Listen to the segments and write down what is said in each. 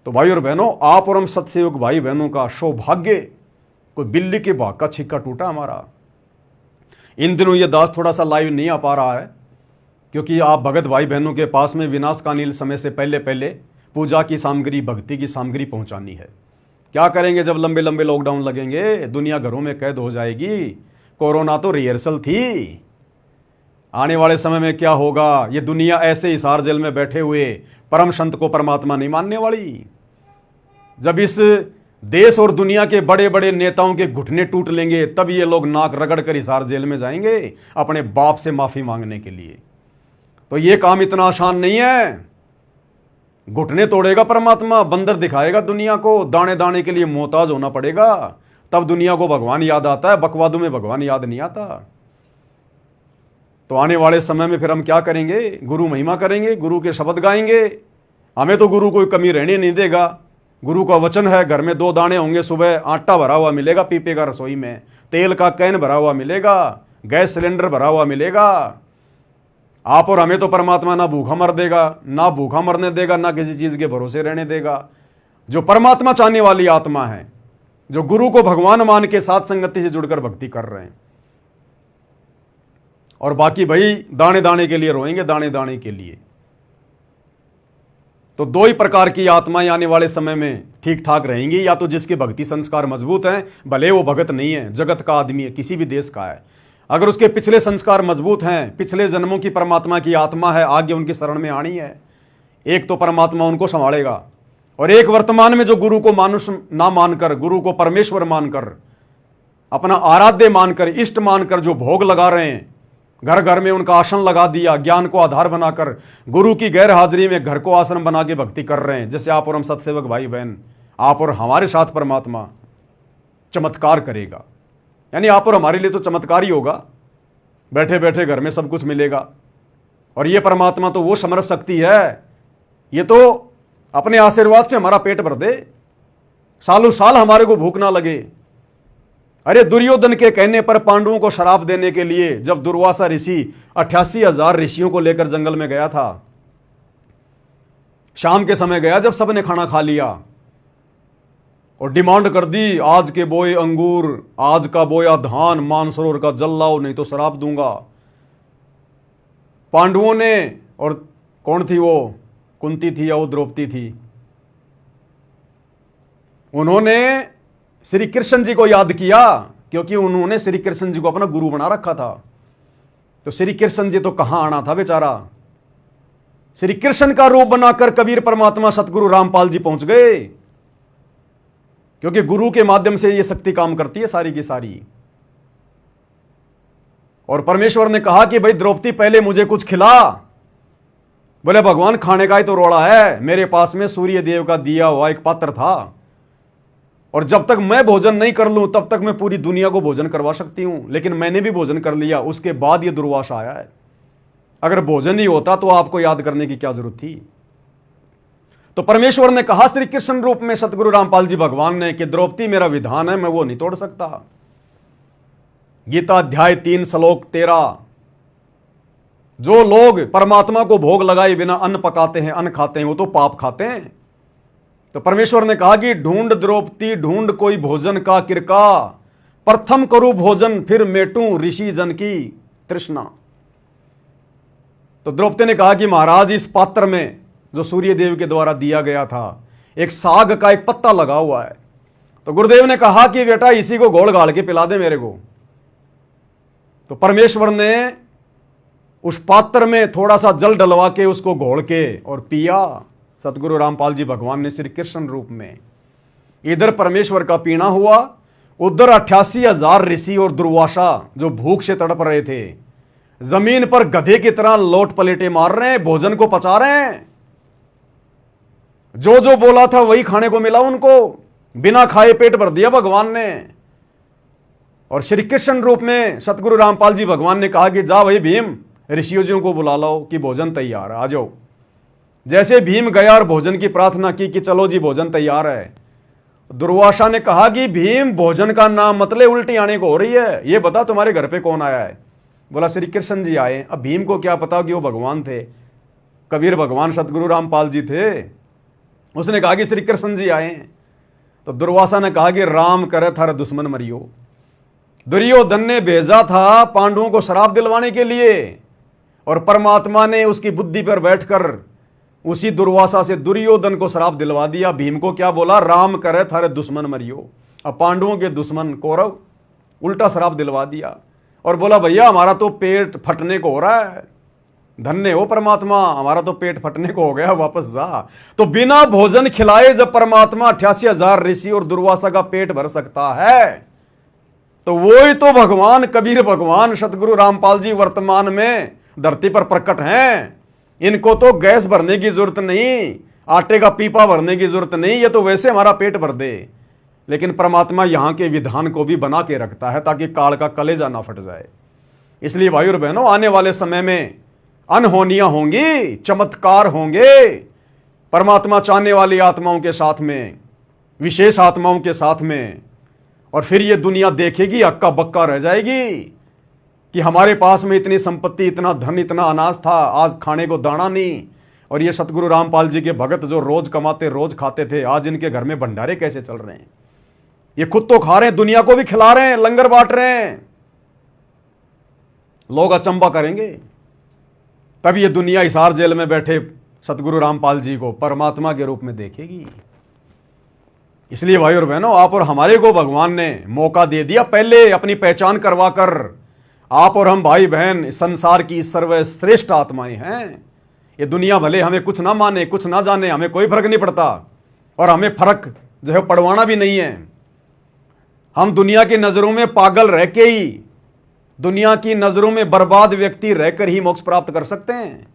तो भाई और बहनों, आप और हम सत्सयुग भाई बहनों का सौभाग्य, कोई बिल्ली के भाग का छिक्का टूटा हमारा। इन दिनों ये दास थोड़ा सा लाइव नहीं आ पा रहा है, क्योंकि आप भगत भाई बहनों के पास में विनाश कालीन समय से पहले पहले पूजा की सामग्री, भक्ति की सामग्री पहुंचानी है। क्या करेंगे जब लंबे लंबे लॉकडाउन लगेंगे, दुनिया घरों में कैद हो जाएगी। कोरोना तो रिहर्सल थी, आने वाले समय में क्या होगा, ये दुनिया ऐसे हिसार जेल में बैठे हुए परम संत को परमात्मा नहीं मानने वाली। जब इस देश और दुनिया के बड़े बड़े नेताओं के घुटने टूट लेंगे, तब ये लोग नाक रगड़ कर हिसार जेल में जाएंगे अपने बाप से माफी मांगने के लिए। तो ये काम इतना आसान नहीं है। घुटने तोड़ेगा परमात्मा, बंदर दिखाएगा दुनिया को, दाने दाने के लिए मोहताज होना पड़ेगा, तब दुनिया को भगवान याद आता है। बकवादों में भगवान याद नहीं आता। तो आने वाले समय में फिर हम क्या करेंगे, गुरु महिमा करेंगे, गुरु के शब्द गाएंगे। हमें तो गुरु कोई कमी रहने नहीं देगा। गुरु का वचन है, घर में 2 दाने होंगे, सुबह आटा भरा हुआ मिलेगा पीपे का रसोई में, तेल का कैन भरा हुआ मिलेगा, गैस सिलेंडर भरा हुआ मिलेगा। आप और हमें तो परमात्मा ना भूखा मर देगा, ना भूखा मरने देगा, ना किसी चीज के भरोसे रहने देगा। जो परमात्मा चाहने वाली आत्मा है, जो गुरु को भगवान मान के साथ संगति से जुड़कर भक्ति कर रहे हैं। और बाकी भाई दाने दाने के लिए रोएंगे, दाने दाने के लिए। तो 2 ही प्रकार की आत्माएं आने वाले समय में ठीक ठाक रहेंगी। या तो जिसके भक्ति संस्कार मजबूत हैं, भले वो भगत नहीं है, जगत का आदमी है, किसी भी देश का है, अगर उसके पिछले संस्कार मजबूत हैं, पिछले जन्मों की परमात्मा की आत्मा है, आगे उनकी शरण में आनी है, एक तो परमात्मा उनको संभालेगा। और एक वर्तमान में जो गुरु को मानुष ना मानकर, गुरु को परमेश्वर मानकर, अपना आराध्य मानकर, इष्ट मानकर जो भोग लगा रहे हैं, घर घर में उनका आसन लगा दिया, ज्ञान को आधार बनाकर गुरु की गैर हाजिरी में घर को आश्रम बना के भक्ति कर रहे हैं। जैसे आप और हम सत्सेवक भाई बहन, आप और हमारे साथ परमात्मा चमत्कार करेगा। यानी आप और हमारे लिए तो चमत्कार ही होगा, बैठे बैठे घर में सब कुछ मिलेगा। और ये परमात्मा तो वो समर्थ शक्ति है, ये तो अपने आशीर्वाद से हमारा पेट भर दे, सालों साल हमारे को भूख ना लगे। अरे दुर्योधन के कहने पर पांडवों को शराप देने के लिए जब दुर्वासा ऋषि 88,000 ऋषियों को लेकर जंगल में गया था, शाम के समय गया जब सबने खाना खा लिया और डिमांड कर दी, आज के बोए अंगूर, आज का बोया धान मानसरोवर का जल लाओ, नहीं तो शराप दूंगा। पांडवों ने, और कौन थी वो, कुंती थी या वो द्रौपदी थी, उन्होंने श्री कृष्ण जी को याद किया, क्योंकि उन्होंने श्री कृष्ण जी को अपना गुरु बना रखा था। तो श्री कृष्ण जी तो कहां आना था बेचारा, श्री कृष्ण का रूप बनाकर कबीर परमात्मा सतगुरु रामपाल जी पहुंच गए, क्योंकि गुरु के माध्यम से ये शक्ति काम करती है सारी की सारी। और परमेश्वर ने कहा कि भाई द्रौपदी पहले मुझे कुछ खिला। बोले भगवान खाने का ही तो रोड़ा है, मेरे पास में सूर्य देव का दिया हुआ एक पात्र था, और जब तक मैं भोजन नहीं कर लूं तब तक मैं पूरी दुनिया को भोजन करवा सकती हूं। लेकिन मैंने भी भोजन कर लिया, उसके बाद ये दुर्वासा आया है। अगर भोजन नहीं होता तो आपको याद करने की क्या जरूरत थी। तो परमेश्वर ने कहा श्री कृष्ण रूप में सतगुरु रामपाल जी भगवान ने कि द्रौपदी मेरा विधान है, मैं वो नहीं तोड़ सकता। गीता अध्याय 3 श्लोक 13। जो लोग परमात्मा को भोग लगाए बिना अन्न पकाते हैं, अन्न खाते हैं, वो तो पाप खाते हैं। तो परमेश्वर ने कहा कि ढूंढ द्रौपदी ढूंढ कोई भोजन का किरका, प्रथम करूं भोजन फिर मेटूं ऋषि जन की तृष्णा। तो द्रौपदी ने कहा कि महाराज इस पात्र में जो सूर्य देव के द्वारा दिया गया था, एक साग का एक पत्ता लगा हुआ है। तो गुरुदेव ने कहा कि बेटा इसी को घोल घाल के पिला दे मेरे को। तो परमेश्वर ने उस पात्र में थोड़ा सा जल डलवा के उसको घोल के और पिया। सतगुरु रामपाल जी भगवान ने श्री कृष्ण रूप में, इधर परमेश्वर का पीना हुआ, उधर 88,000 ऋषि और दुर्वासा जो भूख से तड़प रहे थे, जमीन पर गधे की तरह लोट पलेटे मार रहे हैं, भोजन को पचा रहे हैं। जो जो बोला था वही खाने को मिला उनको, बिना खाए पेट भर दिया भगवान ने। और श्री कृष्ण रूप में सतगुरु रामपाल जी भगवान ने कहा कि जा भाई भीम, ऋषियों जी को बुला लो कि भोजन तैयार है, आ जाओ। जैसे भीम गया और भोजन की प्रार्थना की कि चलो जी भोजन तैयार है, दुर्वासा ने कहा कि भीम भोजन का नाम मतलब उल्टी आने को हो रही है, ये बता तुम्हारे घर पे कौन आया है। बोला श्री कृष्ण जी आए। अब भीम को क्या पता कि वो भगवान थे, कबीर भगवान सतगुरु रामपाल जी थे। उसने कहा कि श्री कृष्ण जी आए हैं। तो दुर्वासा ने कहा कि राम करे थारे दुश्मन मरियो। दुर्योधन ने भेजा था पांडवों को श्राप दिलवाने के लिए, और परमात्मा ने उसकी बुद्धि पर बैठकर उसी दुर्वासा से दुर्योधन को श्राप दिलवा दिया। भीम को क्या बोला? राम करे थारे दुश्मन मरियो। अब पांडवों के दुश्मन कौरव उल्टा श्राप दिलवा दिया और बोला भैया हमारा तो पेट फटने को हो रहा है, धन्य हो परमात्मा, हमारा तो पेट फटने को हो गया, वापस जा। तो बिना भोजन खिलाए जब परमात्मा 88,000 ऋषि और दुर्वासा का पेट भर सकता है, तो वो ही तो भगवान कबीर भगवान सतगुरु रामपाल जी वर्तमान में धरती पर प्रकट हैं। इनको तो गैस भरने की जरूरत नहीं, आटे का पीपा भरने की जरूरत नहीं, ये तो वैसे हमारा पेट भर दे। लेकिन परमात्मा यहां के विधान को भी बना के रखता है ताकि काल का कलेजा ना फट जाए। इसलिए भाई और बहनों, आने वाले समय में अनहोनियां होंगी, चमत्कार होंगे। परमात्मा चाहने वाली आत्माओं के साथ में, विशेष आत्माओं के साथ में, और फिर ये दुनिया देखेगी, हक्का बक्का रह जाएगी कि हमारे पास में इतनी संपत्ति, इतना धन, इतना अनाज था, आज खाने को दाना नहीं। और ये सतगुरु रामपाल जी के भगत जो रोज कमाते रोज खाते थे, आज इनके घर में भंडारे कैसे चल रहे हैं? ये खुद तो खा रहे हैं, दुनिया को भी खिला रहे हैं, लंगर बांट रहे हैं। लोग अचंबा करेंगे। तब ये दुनिया हिसार जेल में बैठे सतगुरु रामपाल जी को परमात्मा के रूप में देखेगी। इसलिए भाई और बहनों, आप और हमारे को भगवान ने मौका दे दिया पहले अपनी पहचान करवाकर। आप और हम भाई बहन संसार की सर्वश्रेष्ठ आत्माएं हैं। ये दुनिया भले हमें कुछ ना माने, कुछ ना जाने, हमें कोई फर्क नहीं पड़ता, और हमें फर्क जो है पड़वाना भी नहीं है। हम दुनिया की नजरों में पागल रह के ही, दुनिया की नजरों में बर्बाद व्यक्ति रहकर ही मोक्ष प्राप्त कर सकते हैं।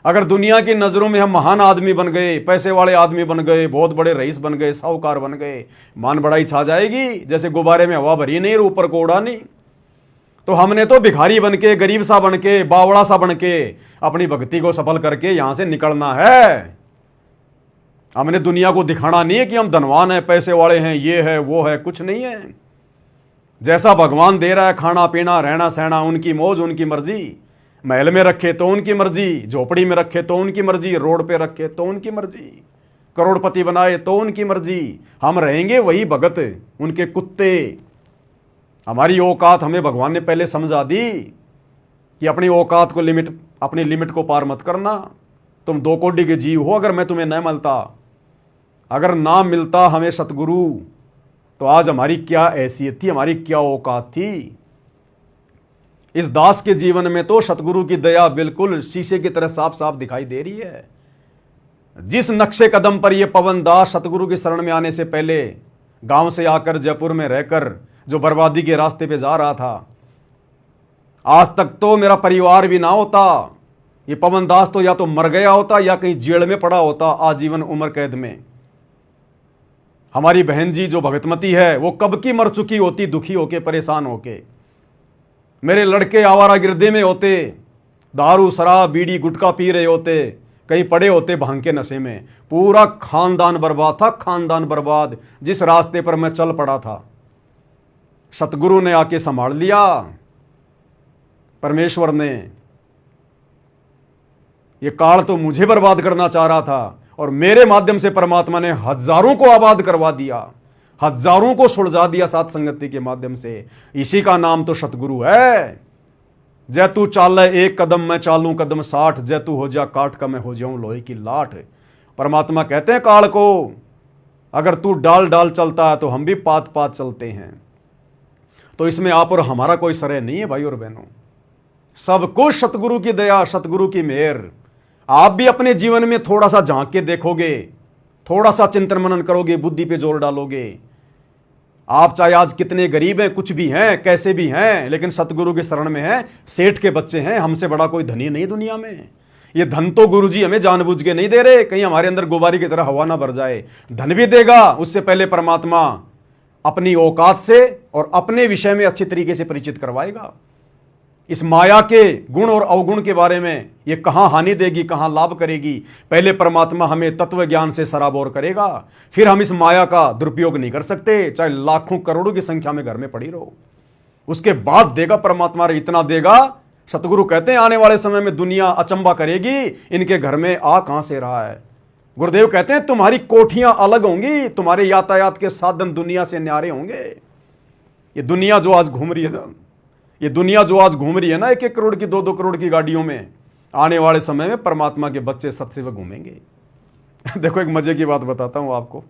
अगर दुनिया की नजरों में हम महान आदमी बन गए, पैसे वाले आदमी बन गए, बहुत बड़े रईस बन गए, साहूकार बन गए, मान बड़ाई छा जाएगी। जैसे गुब्बारे में हवा भरी नहीं, ऊपर को उड़ा नहीं। तो हमने तो भिखारी बन के, गरीब सा बन के, बावड़ा सा बन के अपनी भक्ति को सफल करके यहां से निकलना है। हमने दुनिया को दिखाना नहीं है कि हम धनवान हैं, पैसे वाले हैं, ये है वो है, कुछ नहीं है। जैसा भगवान दे रहा है, खाना पीना रहना सहना, उनकी मौज उनकी मर्जी। महल में रखे तो उनकी मर्जी, झोपड़ी में रखे तो उनकी मर्जी, रोड पे रखे तो उनकी मर्जी, करोड़पति बनाए तो उनकी मर्जी। हम रहेंगे वही भगत, उनके कुत्ते। हमारी औकात हमें भगवान ने पहले समझा दी कि अपनी औकात को अपनी लिमिट को पार मत करना। तुम 2 कोटि के जीव हो, अगर मैं तुम्हें न मिलता, अगर ना मिलता हमें सतगुरु, तो आज हमारी क्या हैसियत थी, हमारी क्या औकात थी। इस दास के जीवन में तो सतगुरु की दया बिल्कुल शीशे की तरह साफ साफ दिखाई दे रही है। जिस नक्शे कदम पर यह पवन दास सतगुरु की शरण में आने से पहले गांव से आकर जयपुर में रहकर जो बर्बादी के रास्ते पे जा रहा था, आज तक तो मेरा परिवार भी ना होता, ये पवन दास तो या तो मर गया होता या कहीं जेल में पड़ा होता आजीवन उम्र कैद में। हमारी बहन जी जो भगतमती है, वो कब की मर चुकी होती, दुखी होके, परेशान होके। मेरे लड़के आवारा गिरदे में होते, दारू शराब बीड़ी गुटखा पी रहे होते, कहीं पड़े होते भांग के नशे में। पूरा खानदान बर्बाद था, खानदान बर्बाद। जिस रास्ते पर मैं चल पड़ा था, सतगुरु ने आके संभाल लिया। परमेश्वर ने, ये काल तो मुझे बर्बाद करना चाह रहा था, और मेरे माध्यम से परमात्मा ने हजारों को आबाद करवा दिया, हजारों को सुलझा दिया सात संगति के माध्यम से। इसी का नाम तो सतगुरु है। जय तू चाल 1 कदम मैं चालूं कदम 60, जय तू हो जा काठ का मैं हो जाऊं लोहे की लाठ। परमात्मा कहते हैं काल को, अगर तू डाल डाल चलता है तो हम भी पात पात चलते हैं। तो इसमें आप और हमारा कोई श्रेय नहीं है भाई और बहनों। सब कुछ सतगुरु की दया, सतगुरु की मेहर। आप भी अपने जीवन में थोड़ा सा झांक के देखोगे, थोड़ा सा चिंतन मनन करोगे, बुद्धि पे जोर डालोगे। आप चाहे आज कितने गरीब हैं, कुछ भी हैं, कैसे भी हैं, लेकिन सतगुरु के शरण में हैं, सेठ के बच्चे हैं। हमसे बड़ा कोई धनी नहीं दुनिया में। ये धन तो गुरुजी हमें जानबूझ के नहीं दे रहे, कहीं हमारे अंदर गुब्बारे की तरह हवा ना भर जाए। धन भी देगा, उससे पहले परमात्मा अपनी औकात से और अपने विषय में अच्छी तरीके से परिचित करवाएगा। इस माया के गुण और अवगुण के बारे में, ये कहां हानि देगी, कहां लाभ करेगी, पहले परमात्मा हमें तत्व ज्ञान से सराबोर करेगा। फिर हम इस माया का दुरुपयोग नहीं कर सकते, चाहे लाखों करोड़ों की संख्या में घर में पड़ी रहो। उसके बाद देगा परमात्मा, इतना देगा। सतगुरु कहते हैं आने वाले समय में दुनिया अचंबा करेगी, इनके घर में आ कहां से रहा है। गुरुदेव कहते हैं तुम्हारी कोठियां अलग होंगी, तुम्हारे यातायात के साधन दुनिया से न्यारे होंगे। ये दुनिया जो आज घूम रही है ना, ये दुनिया जो आज घूम रही है ना 1-1 करोड़ की 2-2 करोड़ की गाड़ियों में, आने वाले समय में परमात्मा के बच्चे सत्सेवक घूमेंगे। देखो एक मजे की बात बताता हूं आपको।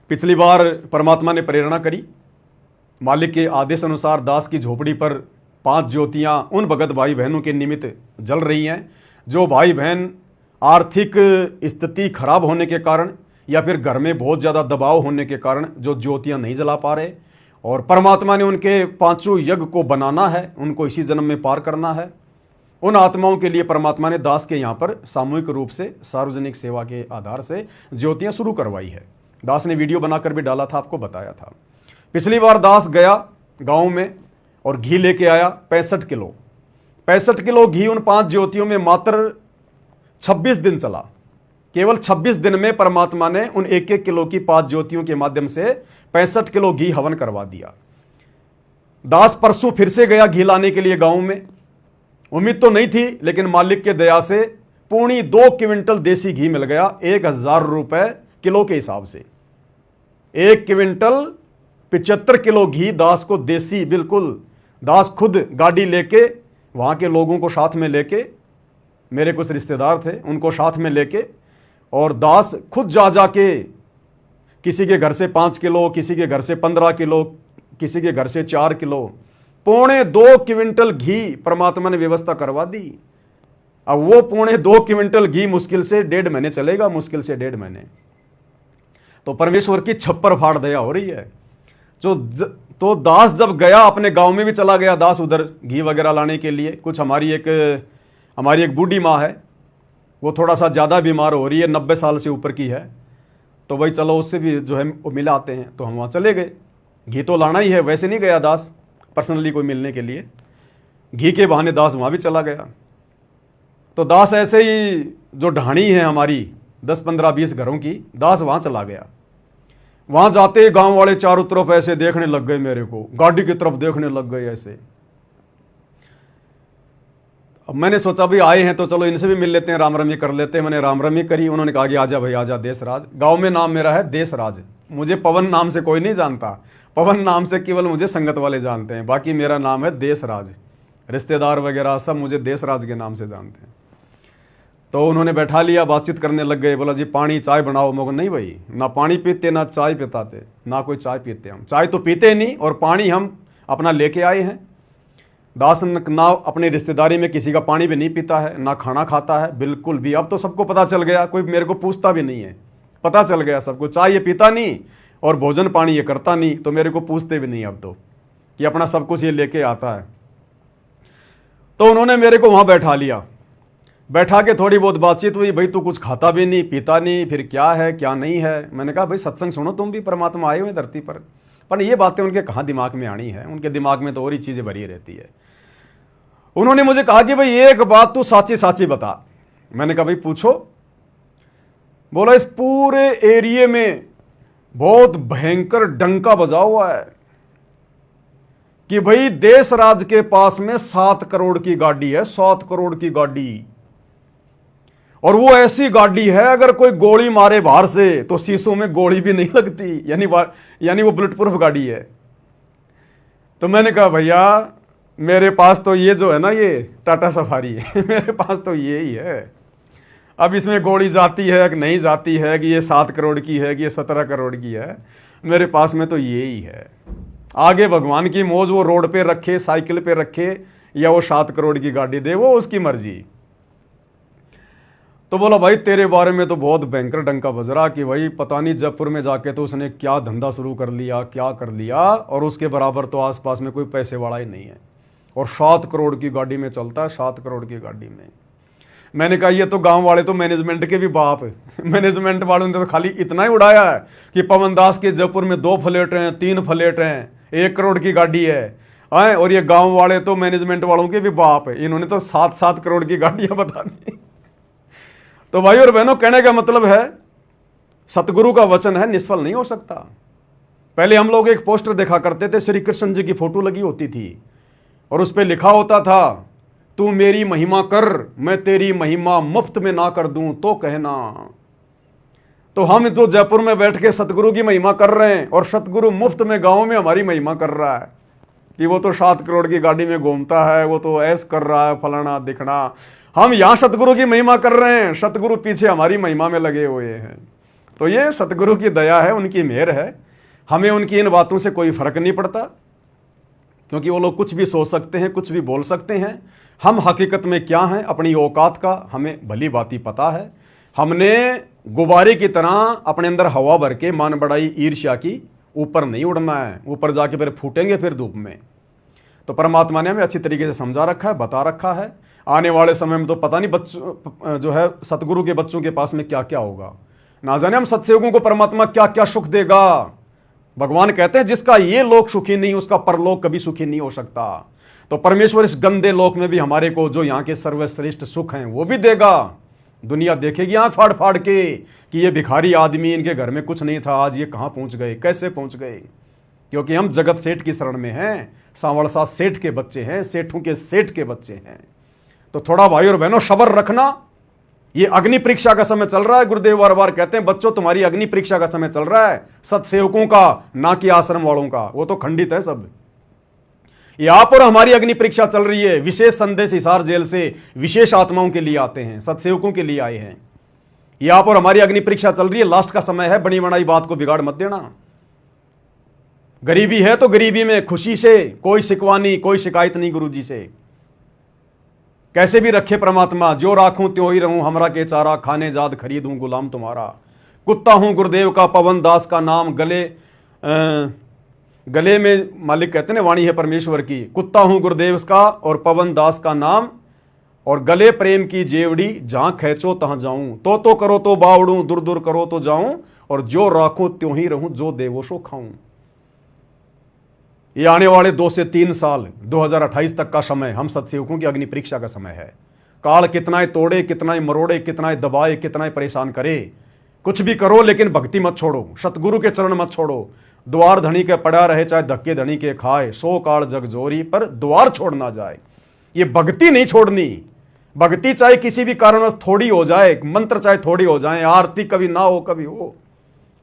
पिछली बार परमात्मा ने प्रेरणा करी, मालिक के आदेश अनुसार दास की झोपड़ी पर 5 ज्योतियां उन भगत भाई बहनों के निमित्त जल रही हैं जो भाई बहन आर्थिक स्थिति खराब होने के कारण या फिर घर में बहुत ज़्यादा दबाव होने के कारण जो ज्योतियां नहीं जला पा रहे, और परमात्मा ने उनके 5 यज्ञ को बनाना है, उनको इसी जन्म में पार करना है। उन आत्माओं के लिए परमात्मा ने दास के यहाँ पर सामूहिक रूप से सार्वजनिक सेवा के आधार से ज्योतियां शुरू करवाई है। दास ने वीडियो बनाकर भी डाला था, आपको बताया था। पिछली बार दास गया गांव में और घी लेके आया 65 किलो। 65 किलो घी उन 5 ज्योतियों में मात्र 26 दिन चला। केवल 26 दिन में परमात्मा ने उन 1-1 किलो की 5 ज्योतियों के माध्यम से 65 किलो घी हवन करवा दिया। दास परसों फिर से गया घी लाने के लिए गांव में। उम्मीद तो नहीं थी, लेकिन मालिक के दया से 2.25 क्विंटल देसी घी मिल गया 1000 रुपए किलो के हिसाब से। 1 क्विंटल 75 किलो घी दास को देसी, बिल्कुल दास खुद गाड़ी लेके वहां के लोगों को साथ में लेके, मेरे कुछ रिश्तेदार थे उनको साथ में लेके, और दास खुद जा के किसी के घर से 5 किलो, किसी के घर से 15 किलो, किसी के घर से 4 किलो, 2.25 क्विंटल घी परमात्मा ने व्यवस्था करवा दी। अब वो 2.25 क्विंटल घी मुश्किल से 1.5 महीने चलेगा, मुश्किल से 1.5 महीने। तो परमेश्वर की छप्पर फाड़ दया हो रही है। तो दास जब गया, अपने गांव में भी चला गया दास उधर घी वगैरह लाने के लिए। कुछ हमारी एक बूढ़ी माँ है, वो थोड़ा सा ज़्यादा बीमार हो रही है, 90 साल से ऊपर की है। तो भाई चलो उससे भी जो है वो मिला आते हैं, तो हम वहाँ चले गए। घी तो लाना ही है, वैसे नहीं गया दास पर्सनली कोई मिलने के लिए, घी के बहाने दास वहाँ भी चला गया। तो दास ऐसे ही जो ढाणी है हमारी 10-15-20 घरों की, दास वहाँ चला गया। वहाँ जाते गांव वाले चारों तरफ ऐसे देखने लग गए मेरे को, गाड़ी की तरफ देखने लग गए ऐसे। अब मैंने सोचा भाई आए हैं तो चलो इनसे भी मिल लेते हैं, राम रमी कर लेते हैं। मैंने राम रमी करी। उन्होंने कहा कि आजा भाई आजा, देशराज। गांव में नाम मेरा है देशराज। मुझे पवन नाम से कोई नहीं जानता, पवन नाम से केवल मुझे संगत वाले जानते हैं, बाकी मेरा नाम है देशराज। रिश्तेदार वगैरह सब मुझे देशराज के नाम से जानते हैं। तो उन्होंने बैठा लिया, बातचीत करने लग गए। बोला जी पानी चाय बनाओ। मैं नहीं भाई, ना पानी पीते ना चाय पिताते, ना कोई चाय पीते। हम चाय तो पीते नहीं, और पानी हम अपना लेके आए हैं। दास ना अपनी रिश्तेदारी में किसी का पानी भी नहीं पीता है, ना खाना खाता है बिल्कुल भी। अब तो सबको पता चल गया, कोई मेरे को पूछता भी नहीं है, पता चल गया सबको। चाय ये पीता नहीं और भोजन पानी ये करता नहीं, तो मेरे को पूछते भी नहीं अब तो, कि अपना सब कुछ ये लेके आता है। तो उन्होंने मेरे को वहाँ बैठा लिया। बैठा के थोड़ी बहुत बातचीत हुई। भाई तू कुछ खाता भी नहीं पीता नहीं, फिर क्या है क्या नहीं है। मैंने कहा भाई सत्संग सुनो, तुम भी परमात्मा आए हुए धरती पर ये बातें उनके कहाँ दिमाग में आनी है, उनके दिमाग में तो और ही चीज़ें भरी रहती है। उन्होंने मुझे कहा कि भाई एक बात तू साची साची बता। मैंने कहा भाई पूछो। बोला इस पूरे एरिया में बहुत भयंकर डंका बजा हुआ है कि भाई देशराज के पास में 7 करोड़ की गाड़ी है, 7 करोड़ की गाड़ी। और वो ऐसी गाड़ी है अगर कोई गोली मारे बाहर से तो शीशों में गोली भी नहीं लगती, यानी वो बुलेट प्रूफ गाड़ी है। तो मैंने कहा भैया मेरे पास तो ये जो है ना ये टाटा सफारी है, मेरे पास तो ये ही है। अब इसमें गोली जाती है कि नहीं जाती है, कि ये 7 करोड़ की है कि ये 17 करोड़ की है, मेरे पास में तो ये ही है। आगे भगवान की मौज, वो रोड पे रखे, साइकिल पे रखे, या वो 7 करोड़ की गाड़ी दे, वो उसकी मर्जी। तो बोला भाई तेरे बारे में तो बहुत भयंकर डंका बज रहा कि भाई पता नहीं जयपुर में जाके तो उसने क्या धंधा शुरू कर लिया, क्या कर लिया, और उसके बराबर तो आसपास में कोई पैसे वाला ही नहीं है, और 7 करोड़ की गाड़ी में चलता है, 7 करोड़ की गाड़ी में। मैंने कहा ये तो गांव वाले तो मैनेजमेंट के भी बाप है, मैनेजमेंट वालों ने तो खाली इतना ही उड़ाया है कि पवन दास के जयपुर में 2 फ्लैट हैं, 3 फ्लैट हैं, 1 करोड़ की गाड़ी है, और ये गाँव वाले तो मैनेजमेंट वालों के भी बाप है, इन्होंने तो 7-7 करोड़ की गाड़ियां बता दी। तो भाई और बहनों कहने का मतलब है सतगुरु का वचन है, निष्फल नहीं हो सकता। पहले हम लोग एक पोस्टर देखा करते थे, श्री कृष्ण जी की फोटो लगी होती थी और उस पर लिखा होता था तू मेरी महिमा कर, मैं तेरी महिमा मुफ्त में ना कर दूं तो कहना। तो हम तो जयपुर में बैठ के सतगुरु की महिमा कर रहे हैं और सतगुरु मुफ्त में गाँव में हमारी महिमा कर रहा है कि वो तो 7 करोड़ की गाड़ी में घूमता है, वो तो ऐस कर रहा है, फलाना दिखना। हम यहां सतगुरु की महिमा कर रहे हैं, सतगुरु पीछे हमारी महिमा में लगे हुए हैं। तो ये सतगुरु की दया है, उनकी मेहर है। हमें उनकी इन बातों से कोई फर्क नहीं पड़ता, क्योंकि वो लोग कुछ भी सोच सकते हैं, कुछ भी बोल सकते हैं। हम हकीकत में क्या हैं, अपनी औकात का हमें भली बाती पता है। हमने गुब्बारे की तरह अपने अंदर हवा भर के मान बढ़ाई ईर्ष्या की ऊपर नहीं उड़ना है, ऊपर जाके फिर फूटेंगे फिर धूप में। तो परमात्मा ने हमें अच्छी तरीके से समझा रखा है, बता रखा है। आने वाले समय में तो पता नहीं बच्चों जो है सतगुरु के बच्चों के पास में क्या क्या होगा, ना जाने हम सत्सेवकों को परमात्मा क्या क्या सुख देगा। भगवान कहते हैं जिसका ये लोक सुखी नहीं उसका परलोक कभी सुखी नहीं हो सकता। तो परमेश्वर इस गंदे लोक में भी हमारे को जो यहाँ के सर्वश्रेष्ठ सुख हैं वो भी देगा। दुनिया देखेगी आंख फाड़ फाड़ के कि ये भिखारी आदमी, इनके घर में कुछ नहीं था, आज ये कहाँ पहुंच गए, कैसे पहुंच गए। क्योंकि हम जगत सेठ की शरण में हैं, सांवरसा सेठ के बच्चे हैं, सेठों के सेठ के बच्चे हैं। तो थोड़ा भाई और बहनों सब्र रखना। ये अग्नि परीक्षा का समय चल रहा है। गुरुदेव बार बार कहते हैं बच्चों तुम्हारी अग्नि परीक्षा का समय चल रहा है, सत्सेवकों का, ना कि आश्रम वालों का। वो तो खंडित है सब। यहां पर हमारी अग्नि परीक्षा चल रही है। विशेष संदेश हिसार जेल से विशेष आत्माओं के लिए आते हैं, सत्सेवकों के लिए आए हैं। यहां पर हमारी अग्नि परीक्षा चल रही है। लास्ट का समय है, बनी बनाई बात को बिगाड़ मत देना। गरीबी है तो गरीबी में खुशी से, कोई शिकवा नहीं, कोई शिकायत नहीं गुरु जी से। कैसे भी रखे परमात्मा, जो राखूं त्यों ही रहूं, हमरा के चारा खाने जाद खरीदूं गुलाम तुम्हारा। कुत्ता हूं गुरुदेव का, पवन दास का नाम गले में मालिक कहते हैं वाणी है परमेश्वर की। कुत्ता हूं गुरुदेव का और पवन दास का नाम, और गले प्रेम की जेवड़ी, जहां खैचो तहां जाऊं। तो करो तो बावड़ूं, दूर दूर करो तो जाऊं, और जो राखूं त्यों ही रहूं, जो देवो सो खाऊं। ये आने वाले 2 से 3 साल 2028 तक का समय हम सत्सेवकों की अग्नि परीक्षा का समय है। काल कितना ही तोड़े, कितना ही मरोड़े, कितना ही दबाए, कितना ही परेशान करे, कुछ भी करो लेकिन भक्ति मत छोड़ो, सतगुरु के चरण मत छोड़ो। द्वार धनी के पड़ा रहे चाहे धक्के धनी के खाए, सो काल जग जोरी, पर द्वार छोड़ ना जाए। ये भक्ति नहीं छोड़नी। भक्ति चाहे किसी भी कारणवश थोड़ी हो जाए, मंत्र चाहे थोड़ी हो जाए, आरती कभी ना हो कभी हो,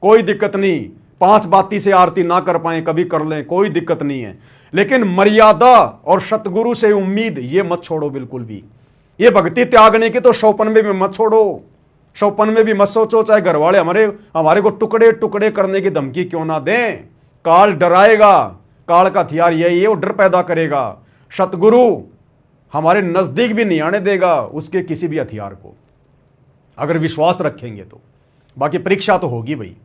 कोई दिक्कत नहीं। 5 बाती से आरती ना कर पाए कभी कर लें, कोई दिक्कत नहीं है। लेकिन मर्यादा और सतगुरु से उम्मीद ये मत छोड़ो बिल्कुल भी। ये भक्ति त्यागने की तो 195 में मत छोड़ो, 195 भी मत सोचो। चाहे घर वाले हमारे को टुकड़े टुकड़े करने की धमकी क्यों ना दें, काल डराएगा। काल का हथियार यही है, वो डर पैदा करेगा। सतगुरु हमारे नजदीक भी नहीं आने देगा उसके किसी भी हथियार को, अगर विश्वास रखेंगे तो। बाकी परीक्षा तो होगी भाई,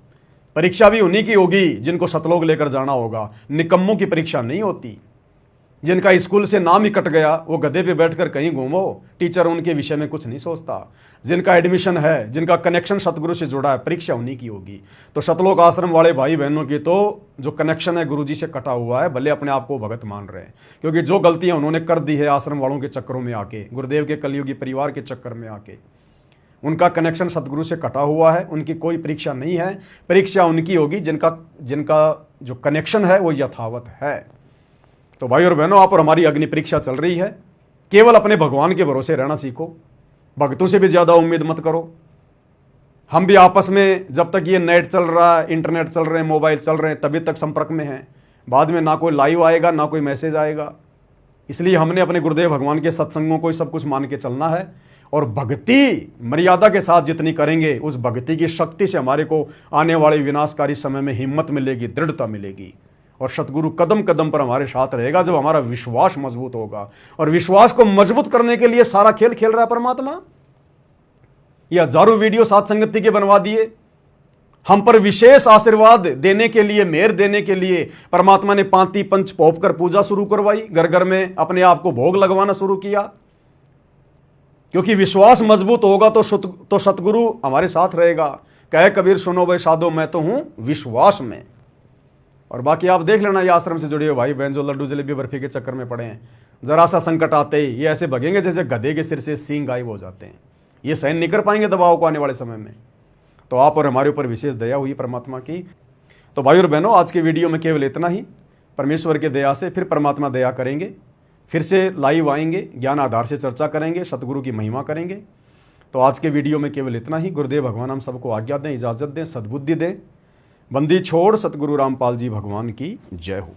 परीक्षा भी उन्हीं की होगी जिनको सतलोक लेकर जाना होगा। निकम्मों की परीक्षा नहीं होती। जिनका स्कूल से नाम ही कट गया वो गधे पे बैठकर कहीं घूमो, टीचर उनके विषय में कुछ नहीं सोचता। जिनका एडमिशन है, जिनका कनेक्शन सतगुरु से जुड़ा है, परीक्षा उन्हीं की होगी। तो सतलोक आश्रम वाले भाई बहनों की तो जो कनेक्शन है गुरु जी से कटा हुआ है, भले अपने आप को भगत मान रहे हैं, क्योंकि जो गलतियां उन्होंने कर दी है आश्रम वालों के चक्करों में आके, गुरुदेव के कलयुगी परिवार के चक्कर में आके, उनका कनेक्शन सतगुरु से कटा हुआ है। उनकी कोई परीक्षा नहीं है। परीक्षा उनकी होगी जिनका जो कनेक्शन है वो यथावत है। तो भाई और बहनों, आप और हमारी अग्नि परीक्षा चल रही है। केवल अपने भगवान के भरोसे रहना सीखो, भक्तों से भी ज्यादा उम्मीद मत करो। हम भी आपस में जब तक ये नेट चल रहा है, इंटरनेट चल रहे हैं, मोबाइल चल रहे हैं, तभी तक संपर्क में हैं। बाद में ना कोई लाइव आएगा ना कोई मैसेज आएगा। इसलिए हमने अपने गुरुदेव भगवान के सत्संगों को सब कुछ मान के चलना है। और भक्ति मर्यादा के साथ जितनी करेंगे, उस भक्ति की शक्ति से हमारे को आने वाले विनाशकारी समय में हिम्मत मिलेगी, दृढ़ता मिलेगी। और सतगुरु कदम कदम पर हमारे साथ रहेगा जब हमारा विश्वास मजबूत होगा। और विश्वास को मजबूत करने के लिए सारा खेल खेल रहा है परमात्मा। ये हजारों वीडियो साथ संगति के बनवा दिए, हम पर विशेष आशीर्वाद देने के लिए, मेहर देने के लिए परमात्मा ने पांति पंच पोप कर पूजा शुरू करवाई, घर घर में अपने आप को भोग लगवाना शुरू किया। क्योंकि विश्वास मजबूत होगा तो सतगुरु हमारे साथ रहेगा। कहे कबीर सुनो भाई साधो, मैं तो हूं विश्वास में। और बाकी आप देख लेना, ये आश्रम से जुड़े हुए भाई बहन जो लड्डू जलेबी बर्फी के चक्कर में पड़े हैं, जरा सा संकट आते ही ये ऐसे भगेंगे जैसे गधे के सिर से सींग गायब हो जाते हैं। ये सहन नहीं कर पाएंगे दबाव को आने वाले समय में। तो आप और हमारे ऊपर विशेष दया हुई परमात्मा की। तो भाई और बहनों, आज के वीडियो में केवल इतना ही। परमेश्वर के दया से फिर परमात्मा दया करेंगे, फिर से लाइव आएंगे, ज्ञान आधार से चर्चा करेंगे, सतगुरु की महिमा करेंगे। तो आज के वीडियो में केवल इतना ही। गुरुदेव भगवान हम सबको आज्ञा दें, इजाज़त दें, सद्बुद्धि दें। बंदी छोड़ सतगुरु रामपाल जी भगवान की जय हो।